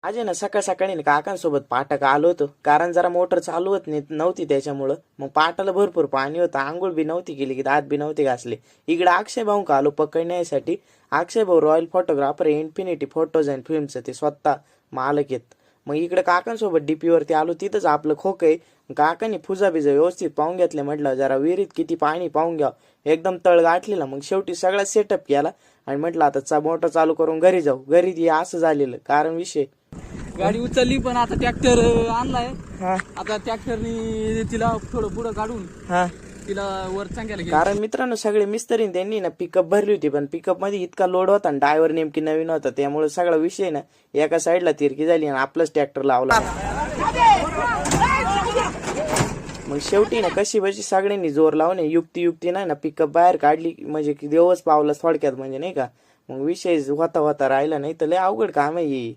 आज आहे ना सकाळ सकाळी ना काकांसोबत पाटाक आलो होतो, कारण जरा मोटर चालू होत नव्हती त्याच्यामुळं. मग पाटाला भरपूर पाणी होतं, आंघोळ बी नव्हती केली की दात बी नव्हते घासले. इकडे अक्षय भाऊ का आलो पकडण्यासाठी. अक्षय भाऊ रॉयल फोटोग्राफर आहे, इन्फिनिटी फोटोज अँड फिल्मचं ते स्वतः मालक आहेत. मग इकडे काकांसोबत डीपी वरती आलो, तिथंच आपलं खोक आहे. काकांनी फुजा बिजा व्यवस्थित पाहून घेतले, म्हटलं जरा विहिरीत किती पाणी पाहून घ्या. एकदम तळ गाठलेला. मग शेवटी सगळा सेटअप केला आणि म्हटलं आता मोटर चालू करून घरी जाऊ. घरी ये असं झालेलं कारण विषय. गाडी उचलली पण आता ट्रॅक्टर आणलाय. हा आता ट्रॅक्टरनी तिला थोडं पुढं काढून हा तिला वर सांगायला गेली. कारण मित्रांनो सगळे मिस्त्री त्यांनी ना पिकअप भरली होती, पण पिकअप मध्ये इतका लोड होता आणि ड्रायव्हर नेमकी नवीन होता, त्यामुळे सगळा विषय ना एका साईडला तिरकी झाली आणि आपलाच ट्रॅक्टर लावला. मग शेवटी ना कशी बशी सगळ्यांनी जोर लावणे युक्ती नाही ना पिकअप बाहेर काढली, म्हणजे देवच पावला थोडक्यात, म्हणजे नाही का. मग विषय होता राहिला, नाही तर लय अवघड काम आहे.